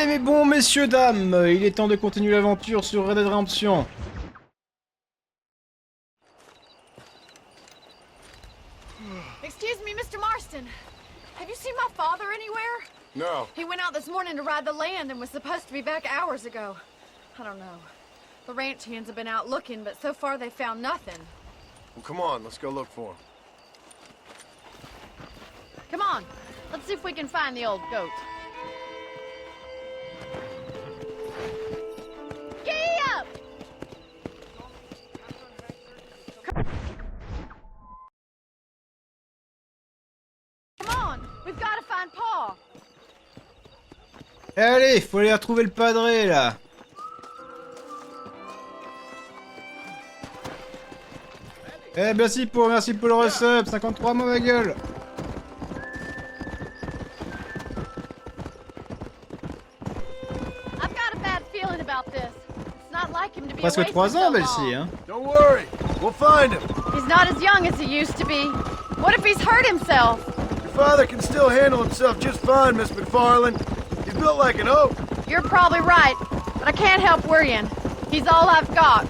Allez mes bons messieurs dames, il est temps de continuer l'aventure sur Red Dead Redemption. Excuse me, Mr. Marston. Have you seen my father anywhere? No. He went out this morning to ride the land and was supposed to be back hours ago. I don't know. The ranch hands have been out looking, but so far they found nothing. Well, come on, let's go look for him. Come on, let's see if we can find the old goat. Giddy up! Come on, we've got to find Paul. Allez, faut aller retrouver le padré là. Eh merci pour le resub, 53 mots ma gueule. Presque 3 ans, Belsi, hein. Don't worry, we'll find him. He's not as young as he used to be. What if he's hurt himself? Your father can still handle himself just fine, Miss McFarland. He's built like an oak. You're probably right, but I can't help worrying. He's all I've got.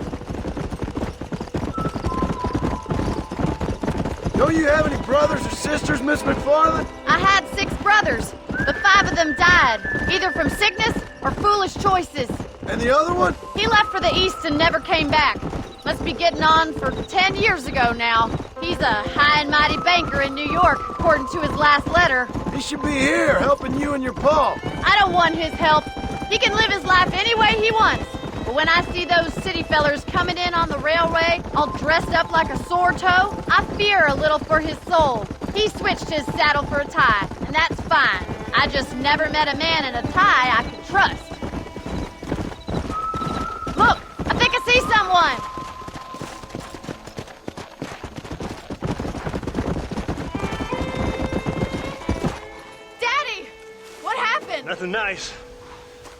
Don't you have any brothers or sisters, Miss McFarland? I had 6 brothers, but 5 of them died, either from sickness or foolish choices. And the other one? He left for the east and never came back. Must be getting on for 10 years ago now. He's a high and mighty banker in New York, according to his last letter. He should be here, helping you and your pa. I don't want his help. He can live his life any way he wants. But when I see those city fellers coming in on the railway, all dressed up like a sore toe, I fear a little for his soul. He switched his saddle for a tie, and that's fine. I just never met a man in a tie I could trust. Look! I think I see someone! Daddy! What happened? Nothing nice.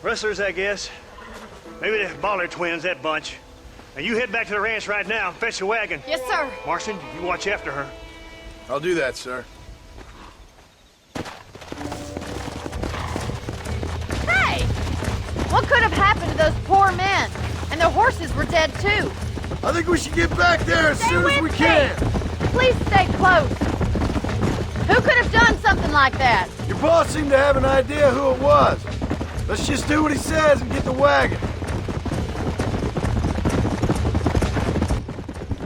Rustlers, I guess. Maybe the Baller twins, that bunch. Now you head back to the ranch right now and fetch the wagon. Yes, sir. Marston, you watch after her. I'll do that, sir. Hey! What could have happened to those poor men? And their horses were dead, too. I think we should get back there as soon as we can. Please stay close. Who could have done something like that? Your boss seemed to have an idea who it was. Let's just do what he says and get the wagon.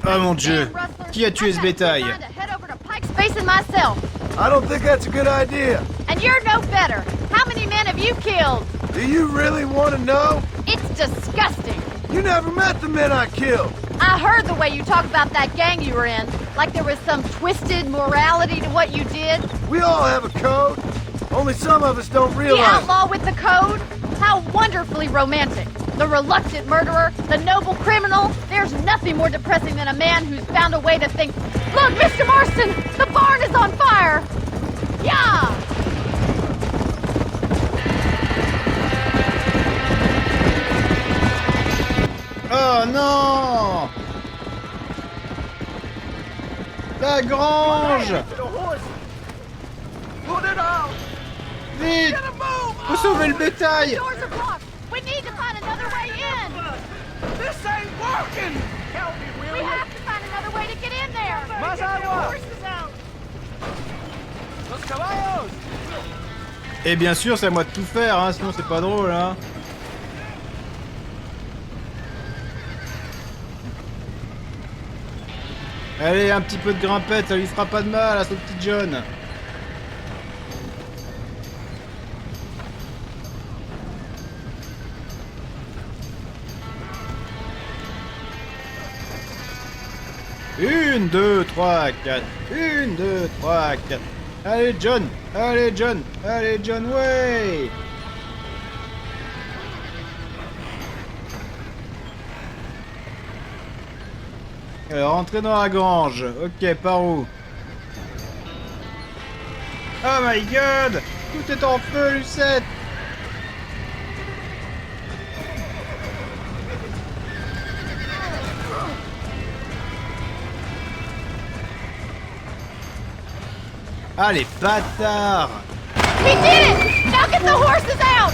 Oh mon dieu, qui a tué ce bétail? I don't think that's a good idea. And you're no better. How many men have you killed? Do you really want to know? It's disgusting. You never met the men I killed. I heard the way you talk about that gang you were in, like there was some twisted morality to what you did. We all have a code. Only some of us don't realize. The outlaw with the code? How wonderfully romantic. The reluctant murderer, the noble criminal. There's nothing more depressing than a man who's found a way to think, look, Mr. Marston, the barn is on fire. Yeah! Oh non! La grange! Vite! Faut sauver le bétail! We need to find another way in! This ain't working! We have to find another way to get in there! Más agua! Los caballos! Et bien sûr, c'est à moi de tout faire, hein, sinon c'est pas drôle, hein. Allez, un petit peu de grimpette, ça lui fera pas de mal à ce petit John. Une, deux, trois, quatre. Une, deux, trois, quatre. Allez, John! Allez, John! Allez, John, ouais! Alors, entrez dans la grange. Ok, par où? Oh my god! Tout est en feu, Lucette! Ah, les bâtards! We did it! Now get the horses out!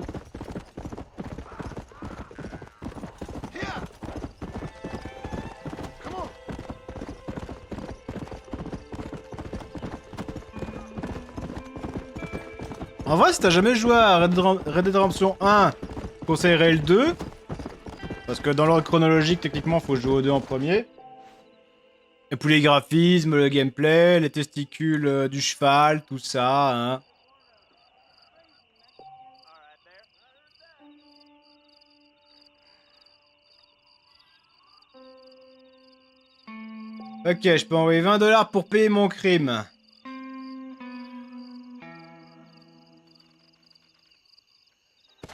En vrai, si t'as jamais joué à Red Dead Redemption 1, je conseillerais le 2. Parce que dans l'ordre chronologique, techniquement, faut jouer au 2 en premier. Et puis les graphismes, le gameplay, les testicules du cheval, tout ça, hein. Ok, je peux envoyer 20 $ pour payer mon crime.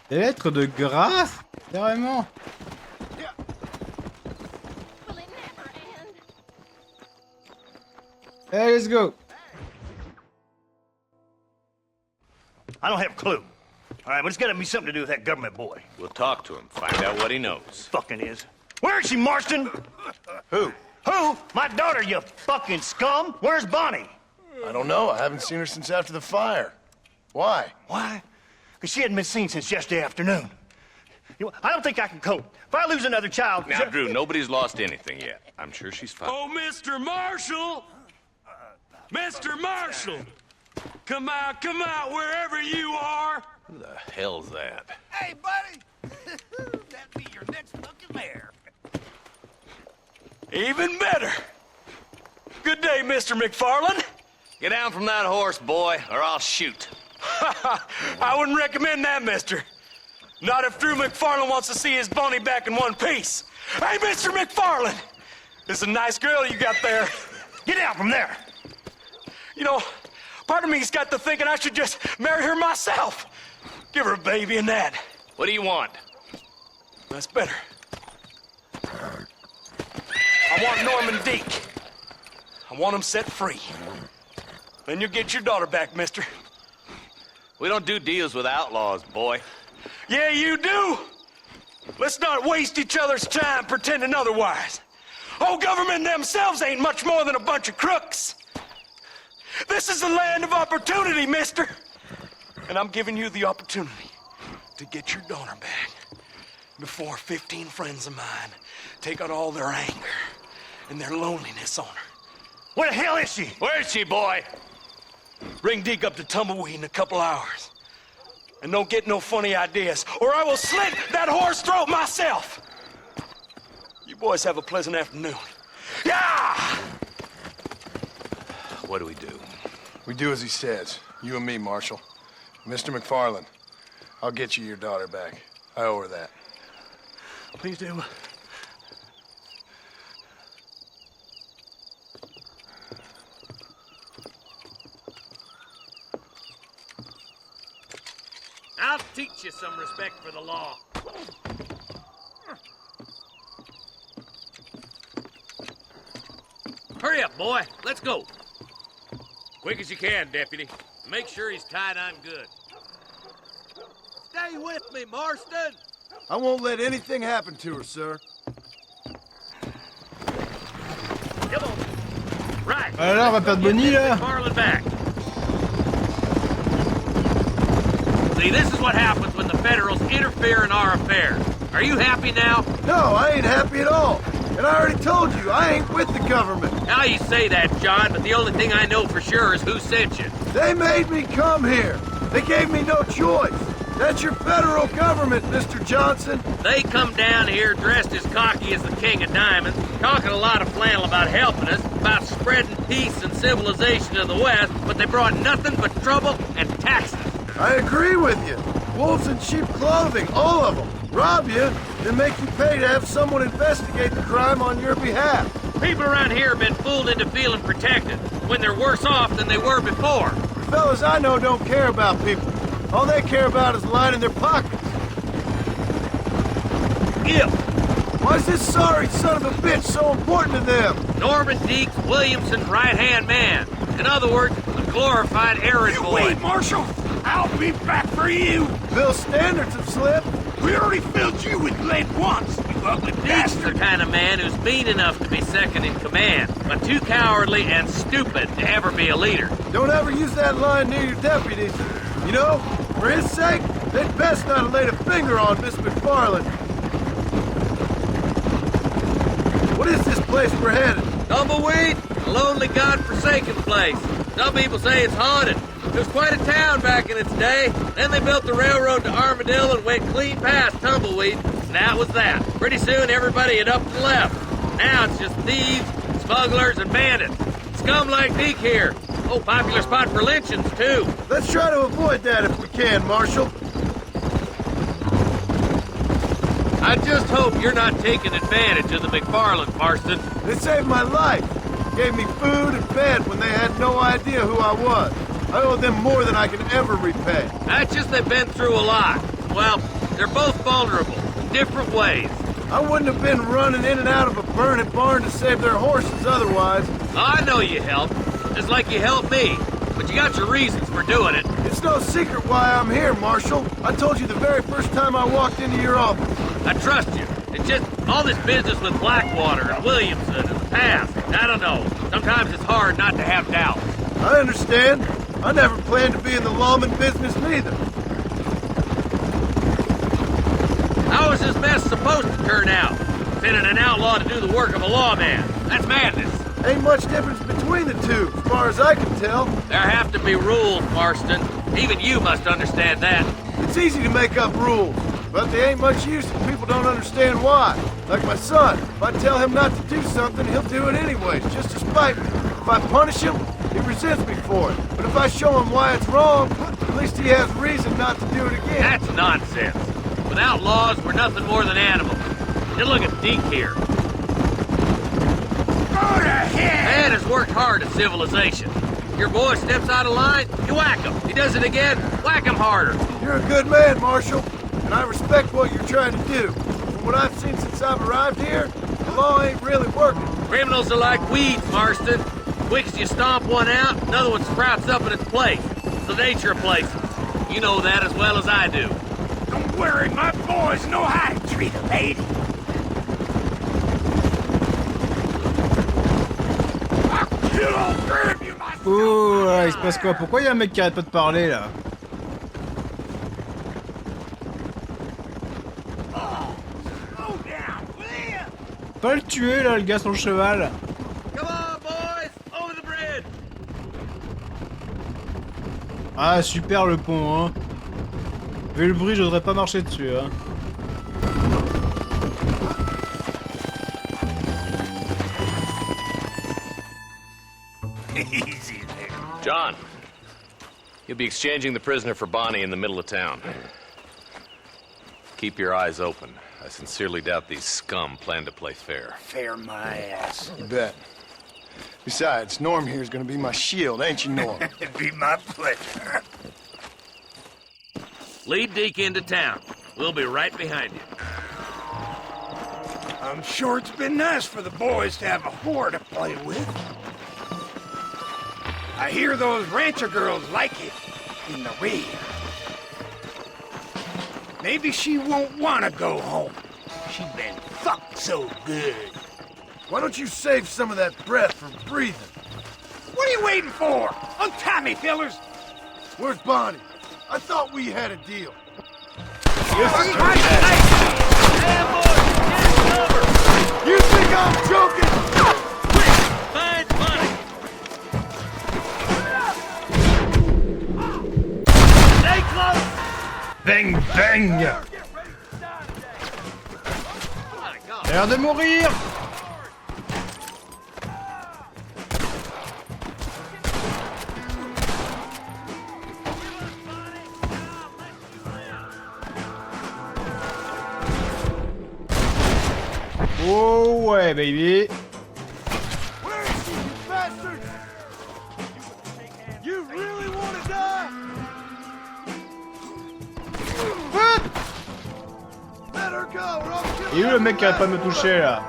Des lettres de grâce? Carrément. Hey, let's go. I don't have a clue. All right, but it's got to be something to do with that government boy. We'll talk to him, find out what he knows. Fucking is. Where is she, Marston? Who? Who? My daughter, you fucking scum. Where's Bonnie? I don't know. I haven't seen her since after the fire. Why? Why? Because she hadn't been seen since yesterday afternoon. You know, I don't think I can cope. If I lose another child... Now, Drew, nobody's lost anything yet. I'm sure she's fine. Oh, Mr. Marshall! Mr. Marshall! Come out, wherever you are! Who the hell's that? Hey, buddy! That'd be your next fucking mayor. Even better! Good day, Mr. McFarland. Get down from that horse, boy, or I'll shoot. I wouldn't recommend that, mister. Not if Drew McFarland wants to see his Bonnie back in one piece. Hey, Mr. McFarland! This is a nice girl you got there. Get out from there! You know, part of me's got to thinking I should just marry her myself. Give her a baby and that. What do you want? That's better. I want Norman Deek. I want him set free. Then you'll get your daughter back, mister. We don't do deals with outlaws, boy. Yeah, you do! Let's not waste each other's time pretending otherwise. Oh, government themselves ain't much more than a bunch of crooks. This is the land of opportunity, mister. And I'm giving you the opportunity to get your daughter back before 15 friends of mine take out all their anger and their loneliness on her. Where the hell is she? Where is she, boy? Bring Deke up to Tumbleweed in a couple hours. And don't get no funny ideas, or I will slit that horse throat myself. You boys have a pleasant afternoon. Yeah! What do we do? We do as he says. You and me, Marshal. Mr. McFarland, I'll get you your daughter back. I owe her that. Please do. I'll teach you some respect for the law. Hurry up, boy. Let's go. Quick as you can, Deputy. Make sure he's tied on good. Stay with me, Marston. I won't let anything happen to her, sir. Come on. Right. Alors, on va perdre Bonnie, là. Marlin back. See, this is what happens when the Federals interfere in our affairs. Are you happy now? No, I ain't happy at all. And I already told you, I ain't with the government. Now you say that, John, but the only thing I know for sure is who sent you. They made me come here. They gave me no choice. That's your federal government, Mr. Johnson. They come down here dressed as cocky as the King of Diamonds, talking a lot of flannel about helping us, about spreading peace and civilization to the West, but they brought nothing but trouble and taxes. I agree with you. Wolves in sheep clothing, all of them. Rob you, then make you pay to have someone investigate the crime on your behalf. People around here have been fooled into feeling protected, when they're worse off than they were before. Fellas I know don't care about people. All they care about is lining their pockets. If Why is this sorry son of a bitch so important to them? Norman Deeks Williamson's right-hand man. In other words, a glorified errand boy. Wait, Marshal! I'll be back for you! Bill's standards have slipped. We already filled you with lead once, you ugly Deeks bastard! the kind of man who's mean enough to be second in command, but too cowardly and stupid to ever be a leader. Don't ever use that line near your deputies. You know, for his sake, they'd best not have laid a finger on Miss McFarland. What is this place we're headed? Tumbleweed, a lonely, god-forsaken place. Some people say it's haunted. It was quite a town back in its day. Then they built the railroad to Armadillo and went clean past Tumbleweed, and that was that. Pretty soon everybody had up and left. Now it's just thieves, smugglers, and bandits. Scum like Deke here. Oh, popular spot for lynchings, too. Let's try to avoid that if we can, Marshal. I just hope you're not taking advantage of the McFarlands, Marston. They saved my life. Gave me food and bed when they had no idea who I was. I owe them more than I can ever repay. That's just they've been through a lot. Well, they're both vulnerable in different ways. I wouldn't have been running in and out of a burning barn to save their horses otherwise. I know you helped, just like you helped me. But you got your reasons for doing it. It's no secret why I'm here, Marshal. I told you the very first time I walked into your office. I trust you. It's just all this business with Blackwater and Williamson and the past. I don't know. Sometimes it's hard not to have doubts. I understand. I never planned to be in the lawman business neither. How is this mess supposed to turn out? Sending an outlaw to do the work of a lawman. That's madness. Ain't much difference between the two, as far as I can tell. There have to be rules, Marston. Even you must understand that. It's easy to make up rules, but they ain't much use if people don't understand why. Like my son, if I tell him not to do something, he'll do it anyways, just to spite me. If I punish him, he resents me for it. But if I show him why it's wrong, at least he has reason not to do it again. That's nonsense. Without laws, we're nothing more than animals. Just look at Deke here. Man has worked hard at civilization. Your boy steps out of line, you whack him. He does it again, whack him harder. You're a good man, Marshal, and I respect what you're trying to do. From what I've seen since I've arrived here, the law ain't really working. Criminals are like weeds, Marston. Quick as you stomp one out, another one sprouts up in its place. It's the nature of places. You know that as well as I do. Don't worry, my boys know how to treat a lady. Oh, là, il se passe quoi? Pourquoi il y a un mec qui arrête pas de parler, là? Pas le tuer, là, le gars sur le cheval. Come on, boys! Over the bridge! Ah, super le pont, hein. Vu le bruit, j'oserais pas marcher dessus, hein. Easy there. John, you'll be exchanging the prisoner for Bonnie in the middle of town. Keep your eyes open. I sincerely doubt these scum plan to play fair. Fair my ass. You bet. Besides, Norm here's gonna be my shield, ain't you, Norm? It'd be my pleasure. Lead Deke into town. We'll be right behind you. I'm sure it's been nice for the boys to have a whore to play with. I hear those rancher girls like it in the rear. Maybe she won't want to go home. She's been fucked so good. Why don't you save some of that breath for breathing? What are you waiting for? Untie me, fellers. Where's Bonnie? I thought we had a deal. You think I'm joking? Find money! Stay close! Bang, bang! L'air de mourir! Oh ouais, baby! Where is she, you bastard? You really want to die? What? Let her go, or I'll kill Il est où le mec qui arrête pas de me toucher là?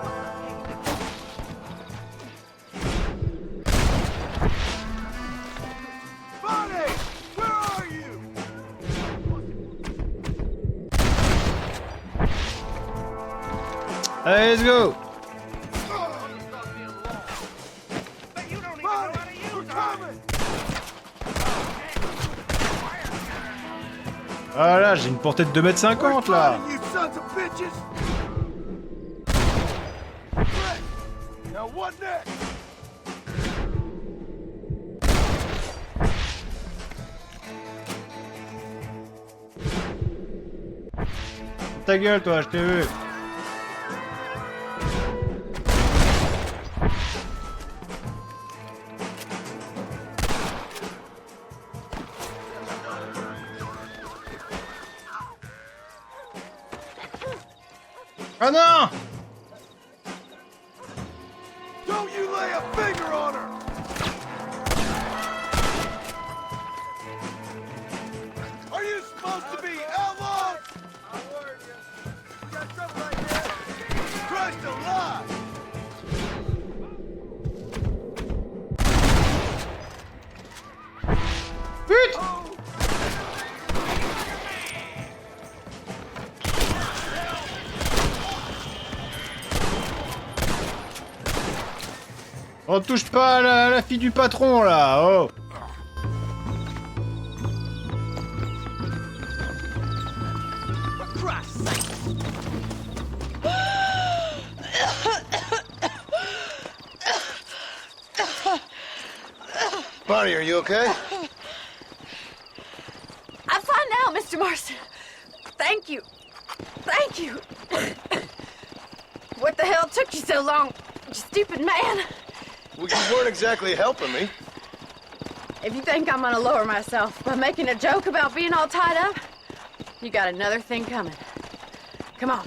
Bonnie, where are you? Allez, let's go! Bonnie, we're coming. Ah là, j'ai une portée de 2,50 m là! You sons of bitches. Great. Now what next? ta gueule, toi, je t'ai vu. Ah non! Don't you lay a finger on her! Are you supposed to be outlaws? I warned you. We got trouble right here. Christ alive! Pute! On touche pas à la fille du patron là, oh! Bonnie, are you okay? I'm fine now, Mr. Marston. Thank you. Thank you. What the hell took you so long, you stupid man? Well, you weren't exactly helping me. If you think I'm gonna lower myself by making a joke about being all tied up, you got another thing coming. Come on.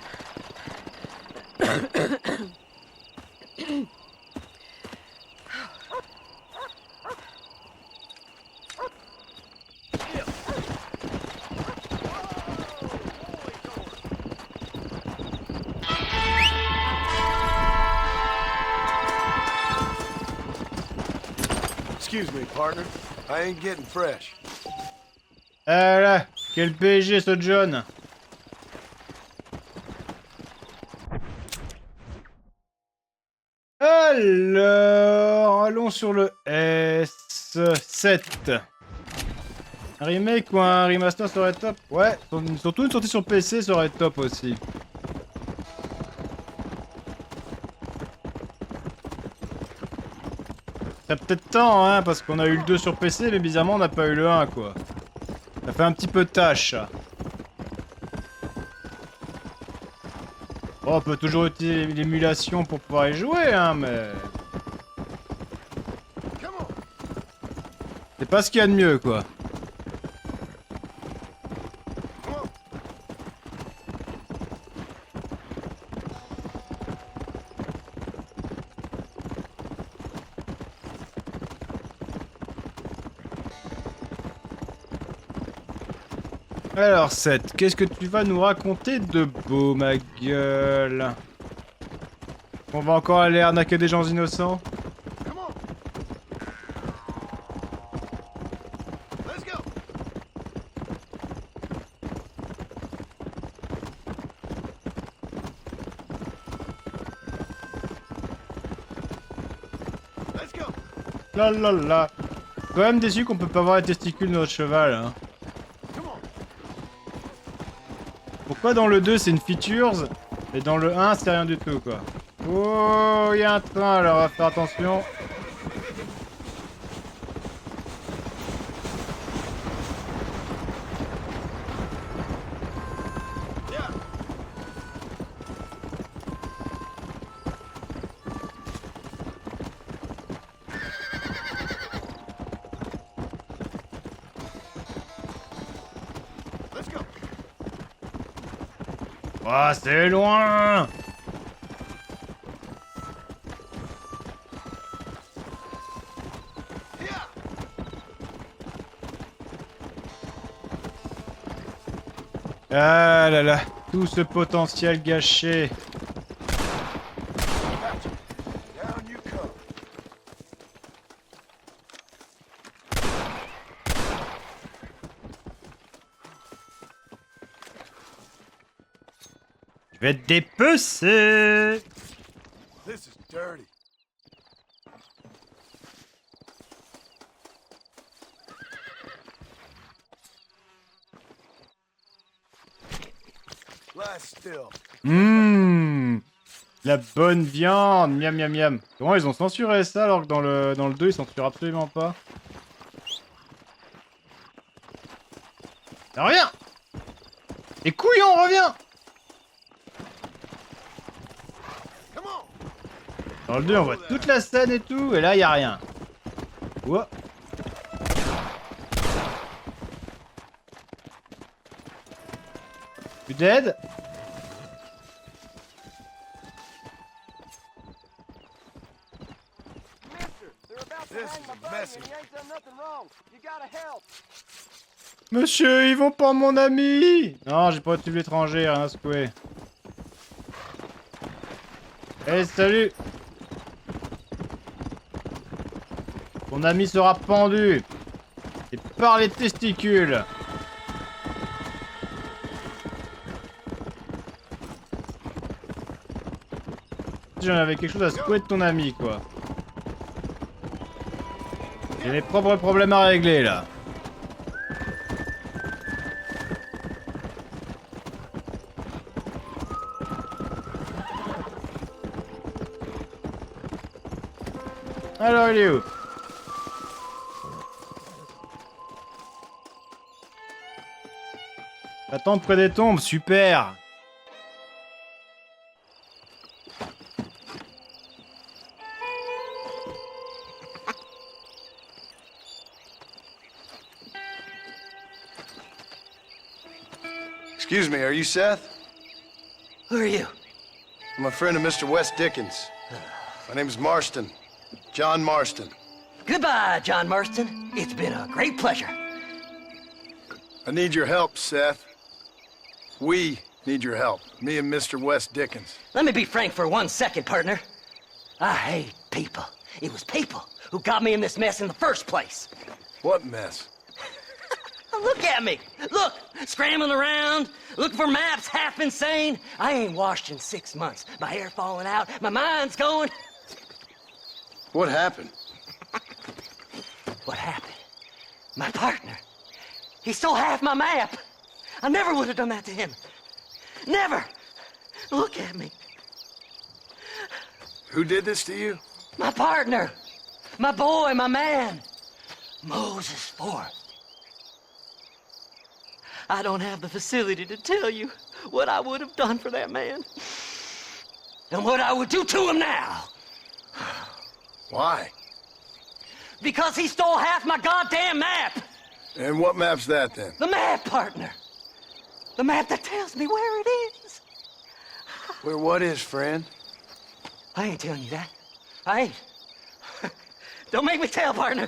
Excuse me, partner. I ain't getting fresh. Ah là, quel PSG ce John! Alors, allons sur le S7. Un remake ou un remaster serait top? Ouais, surtout une sortie sur PC serait top aussi. Ça peut-être temps, hein, parce qu'on a eu le 2 sur PC, mais bizarrement on n'a pas eu le 1, quoi. Ça fait un petit peu tâche. Bon, on peut toujours utiliser l'émulation pour pouvoir y jouer, hein, mais... c'est pas ce qu'il y a de mieux, quoi. Alors, Seth, qu'est-ce que tu vas nous raconter de beau, ma gueule? On va encore aller arnaquer des gens innocents? La la la. Quand même déçu qu'on peut pas voir les testicules de notre cheval, hein. Pourquoi dans le 2 c'est une features et dans le 1 c'est rien du tout, quoi. Oh, il y a un train, alors on va faire attention. Ah, c'est loin! Ah là là, tout ce potentiel gâché. Je vais te dépecer. This is dirty. Lie still. La bonne viande, miam miam miam. Comment ils ont censuré ça alors que dans le 2 ils censurent absolument pas? Ça revient. Et couillon, revient. Dans le 2, on voit toute la scène et tout, et là, y a rien. Ouah. Tu dead? Monsieur, ils vont pas mon ami! Non, j'ai pas de tube étranger, rien à secouer. Eh, salut! Ton ami sera pendu! Et par les testicules! J'en avais quelque chose à secouer de ton ami, quoi. J'ai mes propres problèmes à régler, là. Alors, il est où? Attends près des tombes, super! Excuse me, are you Seth? Who are you? I'm a friend of Mr. Wes Dickens. My name is Marston. John Marston. Goodbye, John Marston. It's been a great pleasure. I need your help, Seth. We need your help. Me and Mr. Wes Dickens. Let me be frank for 1 second, partner. I hate people. It was people who got me in this mess in the first place. What mess? Look at me. Look, scrambling around, looking for maps, half insane. I ain't washed in 6 months. My hair falling out, my mind's going. What happened? What happened? My partner. He stole half my map. I never would have done that to him. Never. Look at me. Who did this to you? My partner. My boy, my man. Moses Ford. I don't have the facility to tell you what I would have done for that man. And what I would do to him now. Why? Because he stole half my goddamn map. And what map's that, then? The map, partner. The map that tells me where it is. Where what is, friend? I ain't telling you that. I ain't. Don't make me tell, partner.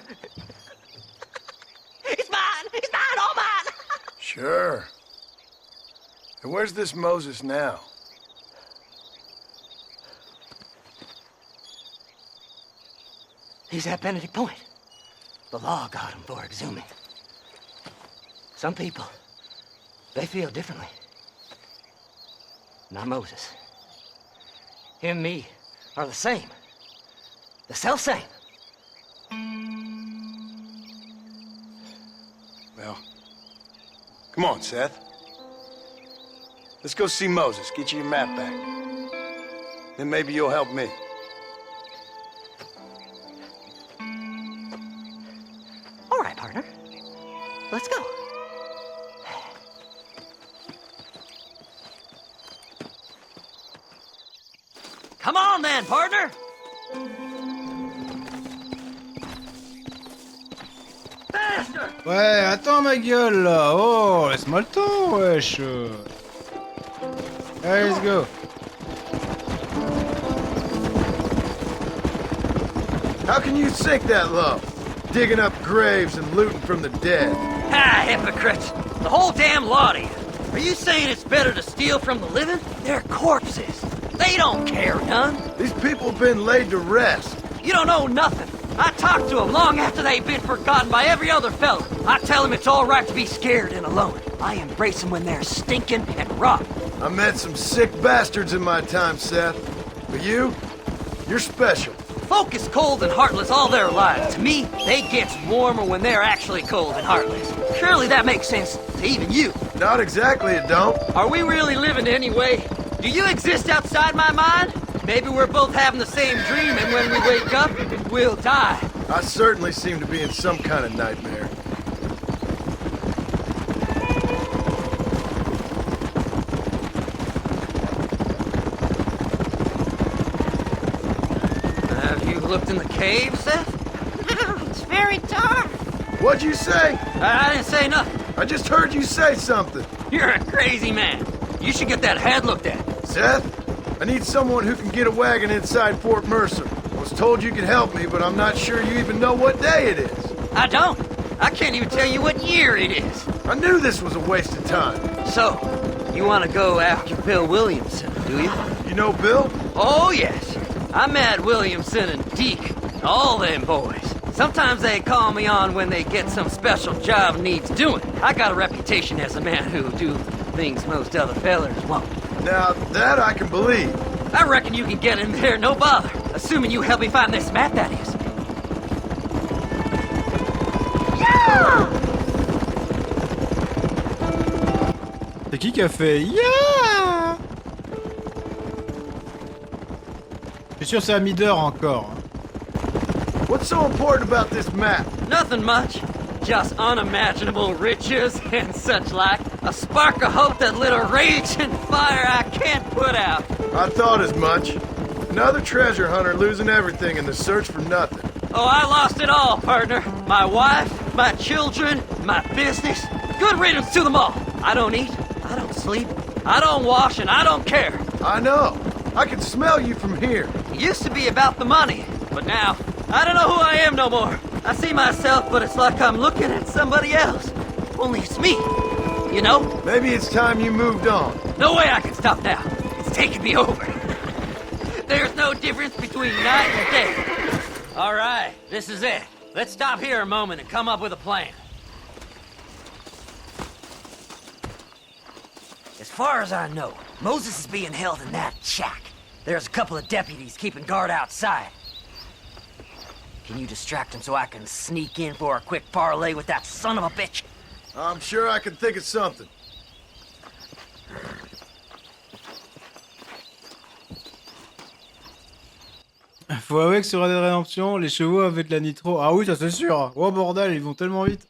It's mine. It's mine, all mine. Sure. And where's this Moses now? He's at Benedict Point. The law got him for exhuming. Some people, they feel differently. Not Moses. Him and me are the same. The self-same. Well, come on, Seth. Let's go see Moses, get you your map back. Then maybe you'll help me. All right, partner. Let's go. Come on then, partner. Faster. Ouais, attends ma gueule là. Oh, laisse-moi le temps, wesh. Allez, let's go. How can you sink that low? Digging up graves and looting from the dead. Ah, hypocrites. The whole damn lot of you. Are you saying it's better to steal from the living? They're corpses. They don't care none. These people have been laid to rest. You don't know nothing. I talked to them long after they've been forgotten by every other fella. I tell them it's all right to be scared and alone. I embrace them when they're stinking and rotten. I met some sick bastards in my time, Seth. But you're special. Folk is cold and heartless all their lives. To me, they gets warmer when they're actually cold and heartless. Surely that makes sense to even you. Not exactly, it don't. Are we really living anyway? Do you exist outside my mind? Maybe we're both having the same dream, and when we wake up, we'll die. I certainly seem to be in some kind of nightmare. looked in the cave, Seth? It's very dark. What'd you say? I didn't say nothing. I just heard you say something. You're a crazy man. You should get that head looked at. Seth, I need someone who can get a wagon inside Fort Mercer. I was told you could help me, but I'm not sure you even know what day it is. I don't. I can't even tell you what year it is. I knew this was a waste of time. So, you want to go after Bill Williamson, do you? You know Bill? Oh, yes. I met Williamson and Deke, all them boys. Sometimes they call me on when they get some special job needs doing. I got a reputation as a man who'll do things most other fellers won't. Now, that I can believe. I reckon you can get in there, no bother. Assuming you help me find this map, that is. C'est qui a fait yeah? Je suis sûr que c'est à mid-heure encore. What's so important about this map? Nothing much. Just unimaginable riches and such like. A spark of hope that lit a raging fire I can't put out. I thought as much. Another treasure hunter losing everything in the search for nothing. Oh, I lost it all, partner. My wife, my children, my business. Good riddance to them all. I don't eat, I don't sleep, I don't wash, and I don't care. I know. I can smell you from here. It used to be about the money, but now, I don't know who I am no more. I see myself, but it's like I'm looking at somebody else. Only it's me, you know? Maybe it's time you moved on. No way I can stop now. It's taking me over. There's no difference between night and day. All right, this is it. Let's stop here a moment and come up with a plan. As far as I know, Moses is being held in that shack. There's a couple of deputies keeping guard outside. Can you distract him so I can sneak in for a quick parlay with that son of a bitch? I'm sure I can think of something. Faut avouer que sur Red Dead Redemption, les chevaux avaient de la nitro. Ah oui, ça c'est sûr. Oh bordel, ils vont tellement vite.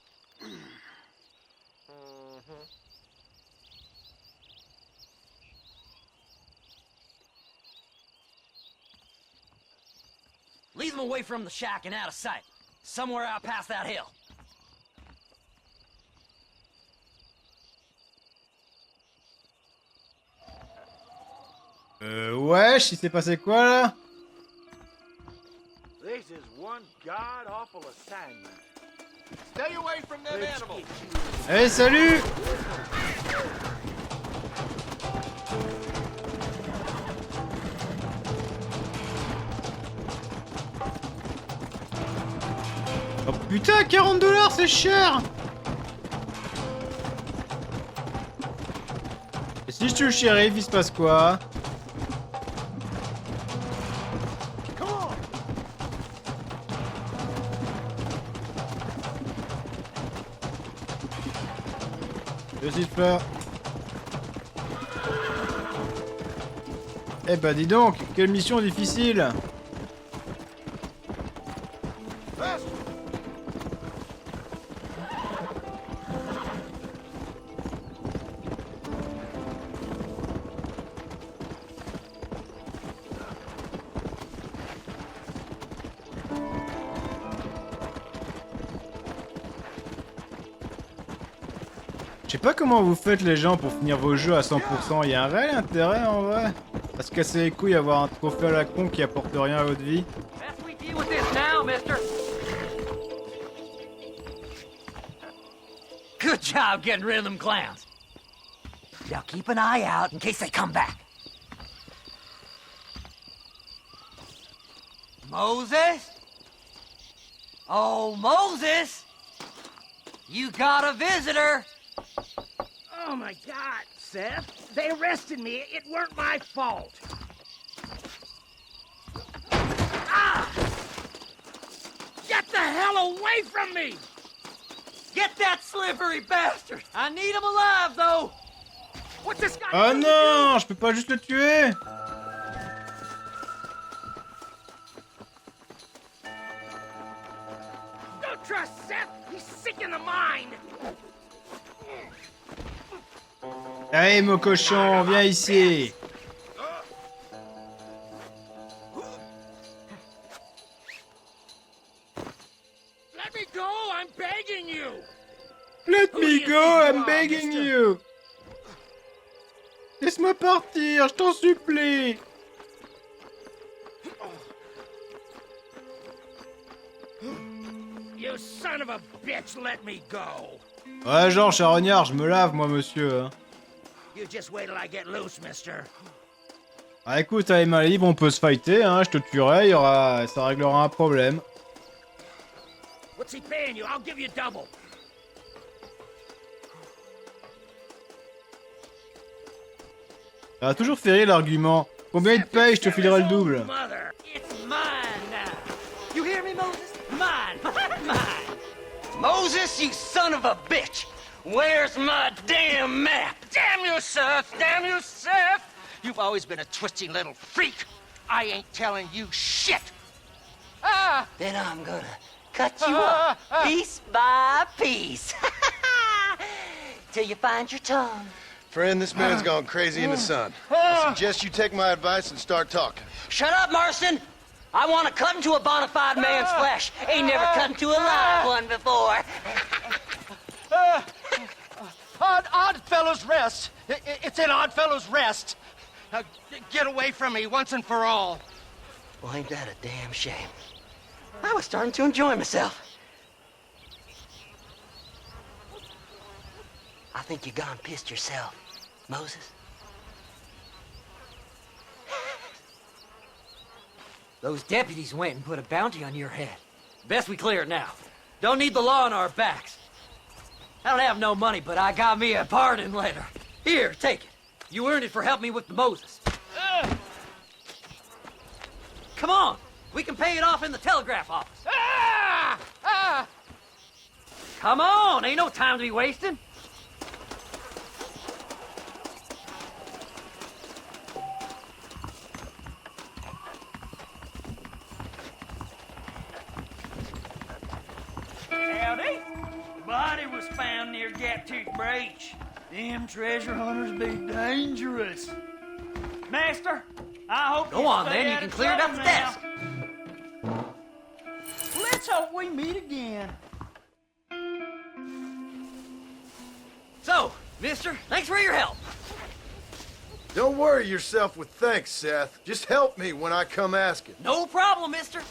Lead them away from the shack and out of sight. Somewhere out past that hill. Wesh, il s'est passé quoi là? This is one god-awful assignment. Stay away from them animals. Eh, salut! Oh putain, 40 $, c'est cher! Et si je tue le shérif, il se passe quoi? Je suis peur. Eh bah dis donc, quelle mission difficile! Je sais pas comment vous faites les gens pour finir vos jeux à 100%, y a un réel intérêt en vrai? À se casser les couilles, avoir un trophée à la con qui apporte rien à votre vie? Good job getting rid of them clowns. Now keep an eye out in case they come back. Moses? Oh, Moses! You got a visitor! Oh my God, Seth. They arrested me. It weren't my fault. Ah! Get the hell away from me! Get that slivery bastard! I need him alive, though! What's this guy Oh doing? non, je peux pas juste le tuer! Don't trust Seth. He's sick in the mind. Allez mon cochon, viens ici! Laisse-moi partir, je t'en supplie. You son of a bitch, let me go. Ouais, genre, charognard, je me lave, moi, monsieur. Hein. You just wait till I get loose, mister. Ah, écoute, avec ma libre, on peut se fighter, hein. Je te tuerai, ça réglera un problème. What's he paying you? I'll give you double. Ça a toujours fait rire l'argument. Combien il te paye, je te filerai le double. Mother, it's mine now. You hear me, Moses? Mine, mine. Moses, you son of a bitch! Where's my damn map? Damn you, Seth! Damn you, Seth! You've always been a twisty little freak. I ain't telling you shit. Ah! Then I'm gonna cut you up piece by piece. Till you find your tongue. Friend, this man's gone crazy in the sun. I suggest you take my advice and start talking. Shut up, Marston! I want to cut into a bona fide man's flesh. Ain't never cut into a live one before. Odd Fellow's Rest. It's in Odd Fellow's Rest. Now, get away from me once and for all. Well, ain't that a damn shame? I was starting to enjoy myself. I think you gone pissed yourself, Moses. Those deputies went and put a bounty on your head. Best we clear it now. Don't need the law on our backs. I don't have no money, but I got me a pardon letter. Here, take it. You earned it for helping me with the Moses. Come on, we can pay it off in the telegraph office. Come on, ain't no time to be wasting. Howdy. The body was found near Gap-Tooth Breach. Them treasure hunters be dangerous. Master, I hope Go on, then. You can clear it up the desk. Let's hope we meet again. So, mister, thanks for your help. Don't worry yourself with thanks, Seth. Just help me when I come asking. No problem, mister.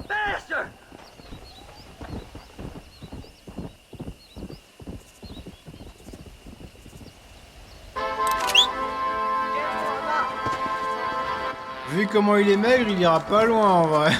Faster! Vu comment il est maigre, il ira pas loin en vrai.